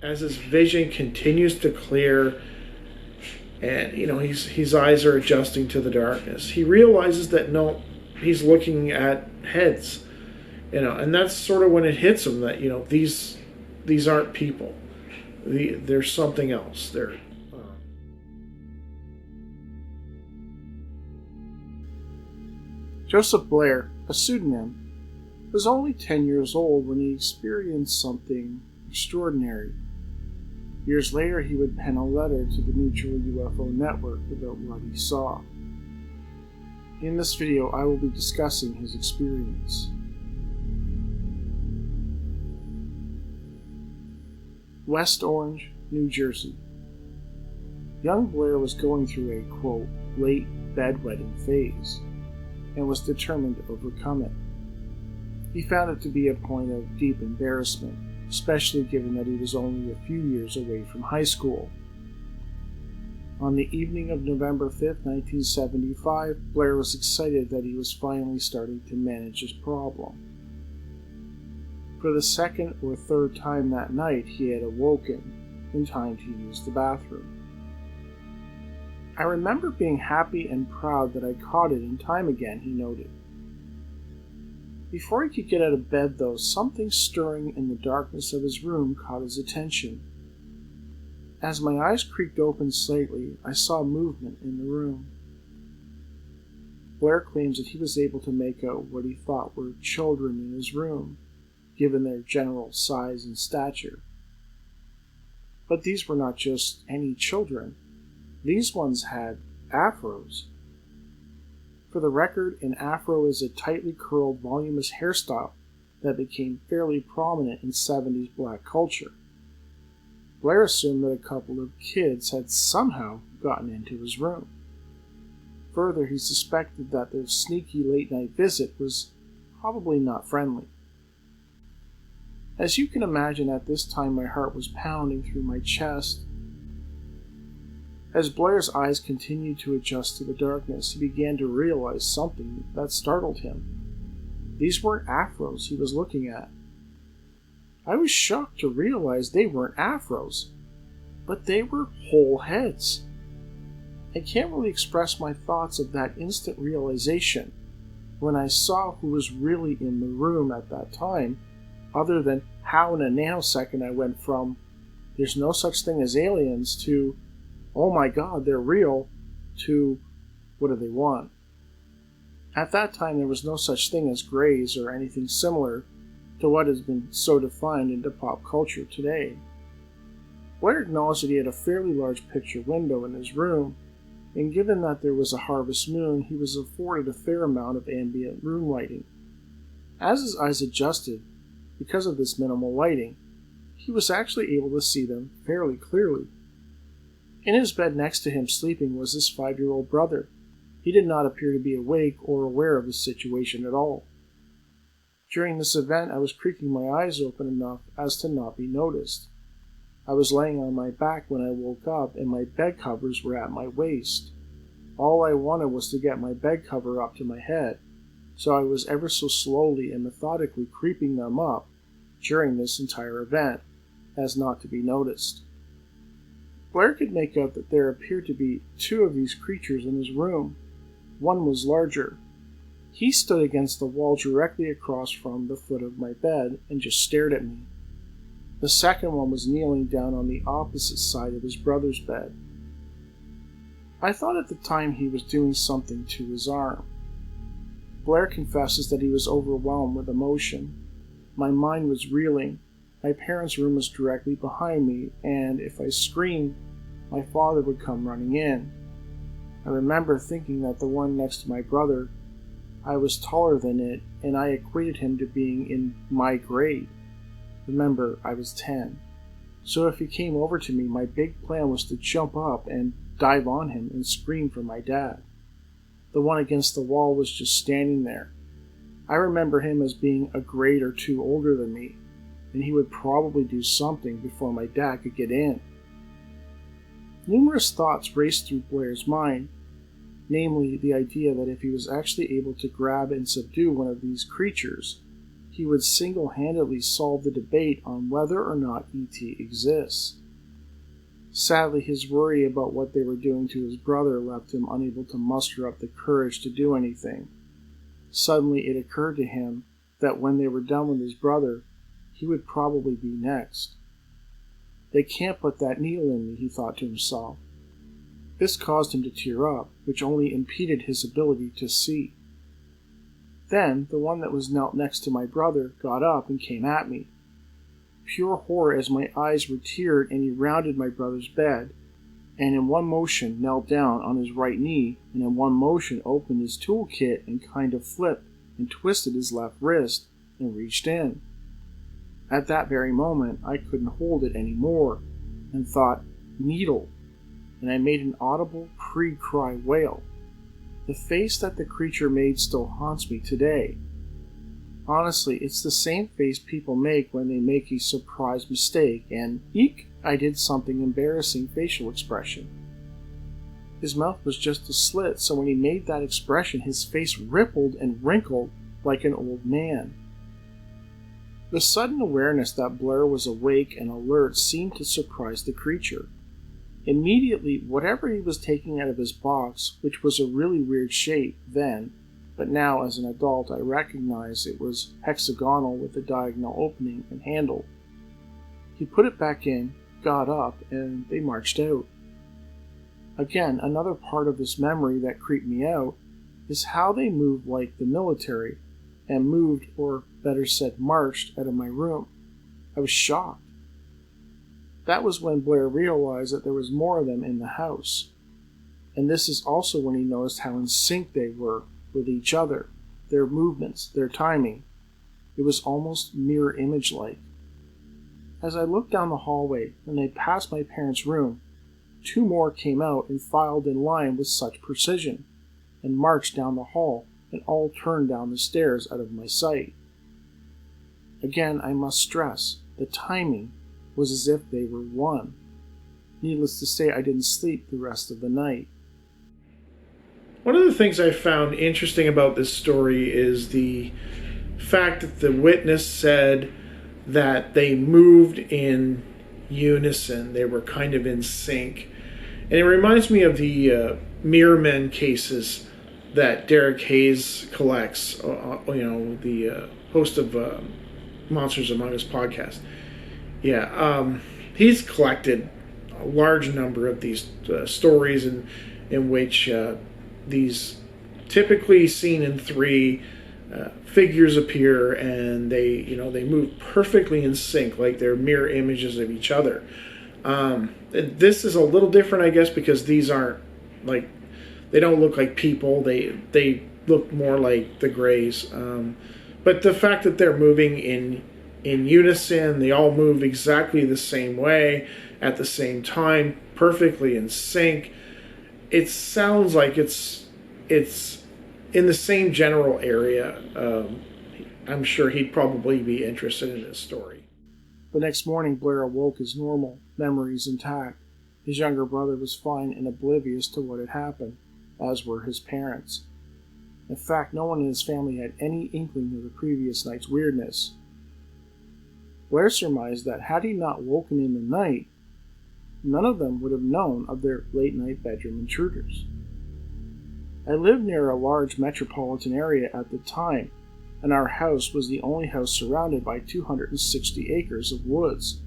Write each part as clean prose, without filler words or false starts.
as his vision continues to clear and his eyes are adjusting to the darkness, he realizes that no, he's looking at heads, and that's sort of when it hits him that these aren't people. There's something else. Joseph Blair, a pseudonym, was only 10 years old when he experienced something extraordinary. Years later, he would pen a letter to the Mutual UFO Network about what he saw. In this video, I will be discussing his experience. West Orange, New Jersey. Young Blair was going through a, quote, late bedwetting phase, and was determined to overcome it. He found it to be a point of deep embarrassment, especially given that he was only a few years away from high school. On the evening of November 5th, 1975, Blair was excited that he was finally starting to manage his problem. For the second or third time that night, he had awoken in time to use the bathroom. I remember being happy and proud that I caught it in time again, he noted. Before he could get out of bed, though, something stirring in the darkness of his room caught his attention. As my eyes creaked open slightly, I saw movement in the room. Blair claims that he was able to make out what he thought were children in his room, given their general size and stature. But these were not just any children. These ones had afros. For the record, an afro is a tightly curled, voluminous hairstyle that became fairly prominent in 70s black culture. Blair assumed that a couple of kids had somehow gotten into his room. Further, he suspected that their sneaky late-night visit was probably not friendly. As you can imagine, at this time my heart was pounding through my chest. As Blair's eyes continued to adjust to the darkness, he began to realize something that startled him. These weren't afros he was looking at. I was shocked to realize they weren't afros, but they were whole heads. I can't really express my thoughts of that instant realization when I saw who was really in the room at that time, other than how in a nanosecond I went from, there's no such thing as aliens, to, oh my god, they're real, to, what do they want? At that time, there was no such thing as grays or anything similar to what has been so defined into pop culture today. Blair acknowledged that he had a fairly large picture window in his room, and given that there was a harvest moon, he was afforded a fair amount of ambient room lighting. As his eyes adjusted, because of this minimal lighting, he was actually able to see them fairly clearly. In his bed next to him sleeping was his 5-year-old brother. He did not appear to be awake or aware of the situation at all. During this event, I was creaking my eyes open enough as to not be noticed. I was laying on my back when I woke up, and my bed covers were at my waist. All I wanted was to get my bed cover up to my head, so I was ever so slowly and methodically creeping them up during this entire event, as not to be noticed. Blair could make out that there appeared to be 2 of these creatures in his room. One was larger. He stood against the wall directly across from the foot of my bed and just stared at me. The second one was kneeling down on the opposite side of his brother's bed. I thought at the time he was doing something to his arm. Blair confesses that he was overwhelmed with emotion. My mind was reeling. My parents' room was directly behind me, and if I screamed, my father would come running in. I remember thinking that the one next to my brother, I was taller than it, and I equated him to being in my grade. Remember, I was 10. So if he came over to me, my big plan was to jump up and dive on him and scream for my dad. The one against the wall was just standing there. I remember him as being a grade or 2 older than me, and he would probably do something before my dad could get in. Numerous thoughts raced through Blair's mind, namely the idea that if he was actually able to grab and subdue one of these creatures, he would single-handedly solve the debate on whether or not E.T. exists. Sadly, his worry about what they were doing to his brother left him unable to muster up the courage to do anything. Suddenly it occurred to him that when they were done with his brother, he would probably be next. They can't put that needle in me, he thought to himself. This caused him to tear up, which only impeded his ability to see. Then, the one that was knelt next to my brother got up and came at me. Pure horror as my eyes were teared, and he rounded my brother's bed, and in one motion knelt down on his right knee, and in one motion opened his toolkit and kind of flipped and twisted his left wrist and reached in. At that very moment, I couldn't hold it any more, and thought, needle, and I made an audible pre-cry wail. The face that the creature made still haunts me today. Honestly, it's the same face people make when they make a surprise mistake and, eek, I did something embarrassing facial expression. His mouth was just a slit, so when he made that expression, his face rippled and wrinkled like an old man. The sudden awareness that Blair was awake and alert seemed to surprise the creature. Immediately, whatever he was taking out of his box, which was a really weird shape then, but now as an adult I recognized it was hexagonal with a diagonal opening and handle. He put it back in, got up, and they marched out. Again, another part of this memory that creeped me out is how they moved like the military, and moved, or better said marched, out of my room. I was shocked. That was when Blair realized that there was more of them in the house. And this is also when he noticed how in sync they were with each other, their movements, their timing. It was almost mirror image-like. As I looked down the hallway and they passed my parents' room, 2 more came out and filed in line with such precision, and marched down the hall and all turned down the stairs out of my sight. Again, I must stress, the timing was as if they were one. Needless to say, I didn't sleep the rest of the night. One of the things I found interesting about this story is the fact that the witness said that they moved in unison. They were kind of in sync. And it reminds me of the Mirror Men cases that Derek Hayes collects, the host of Monsters Among Us podcast. Yeah, he's collected a large number of these stories in which these typically seen in 3 figures appear, and they move perfectly in sync, like they're mirror images of each other. This is a little different, I guess, because these aren't like, they don't look like people. They look more like the Greys. But the fact that they're moving in unison, they all move exactly the same way at the same time, perfectly in sync. It sounds like it's in the same general area. I'm sure he'd probably be interested in this story. The next morning, Blair awoke as normal, memories intact. His younger brother was fine and oblivious to what had happened, as were his parents. In fact, no one in his family had any inkling of the previous night's weirdness. Blair surmised that had he not woken in the night, none of them would have known of their late-night bedroom intruders. I lived near a large metropolitan area at the time, and our house was the only house surrounded by 260 acres of woods.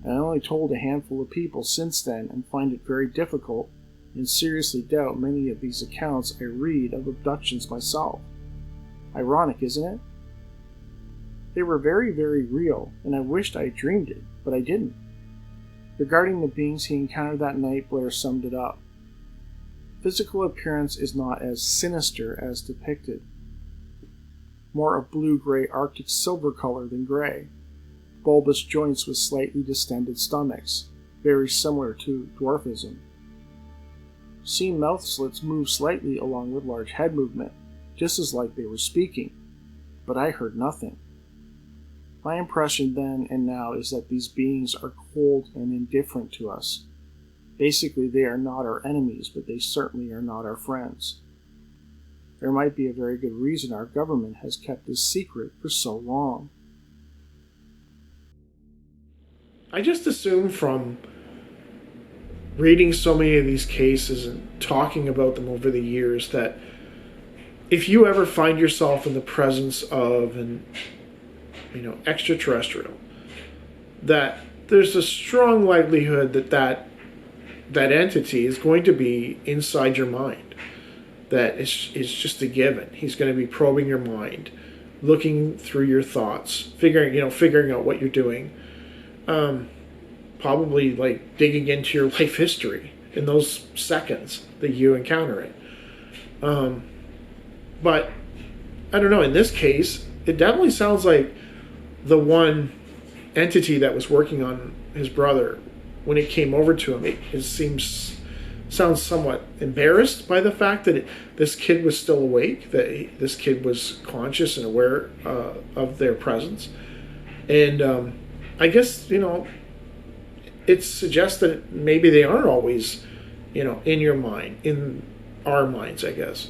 I only told a handful of people since then and find it very difficult and seriously doubt many of these accounts I read of abductions myself. Ironic, isn't it? They were very, very real, and I wished I dreamed it, but I didn't. Regarding the beings he encountered that night, Blair summed it up. Physical appearance is not as sinister as depicted. More of blue-gray Arctic silver color than gray. Bulbous joints with slightly distended stomachs, very similar to dwarfism. Seen mouth slits move slightly along with large head movement, just as like they were speaking, but I heard nothing. My impression then and now is that these beings are cold and indifferent to us. Basically, they are not our enemies, but they certainly are not our friends. There might be a very good reason our government has kept this secret for so long. I just assume from reading so many of these cases and talking about them over the years that if you ever find yourself in the presence of an extraterrestrial, that there's a strong likelihood that entity is going to be inside your mind. That it's just a given. He's going to be probing your mind, looking through your thoughts, figuring out what you're doing. Probably like digging into your life history in those seconds that you encounter it. But I don't know, in this case, it definitely sounds like the one entity that was working on his brother, when it came over to him, it sounds somewhat embarrassed by the fact that this kid was still awake, that this kid was conscious and aware of their presence. And I guess, it suggests that maybe they aren't always, in your mind, in our minds, I guess.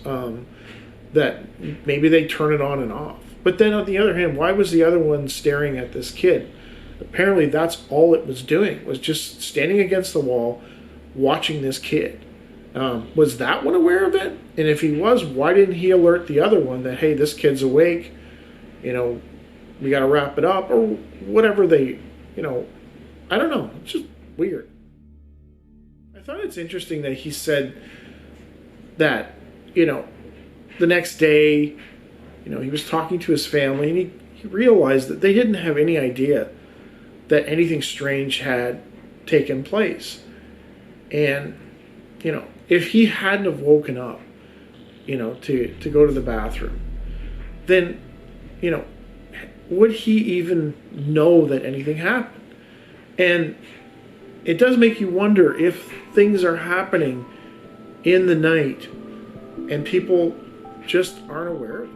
That maybe they turn it on and off. But then on the other hand, why was the other one staring at this kid? Apparently that's all it was doing, was just standing against the wall, watching this kid. Was that one aware of it? And if he was, why didn't he alert the other one that, hey, this kid's awake, we got to wrap it up, or whatever they, I don't know. It's just weird. I thought it's interesting that he said that, the next day, he was talking to his family and he realized that they didn't have any idea that anything strange had taken place. And, if he hadn't have woken up, to go to the bathroom, then, would he even know that anything happened? And it does make you wonder if things are happening in the night and people just aren't aware of it.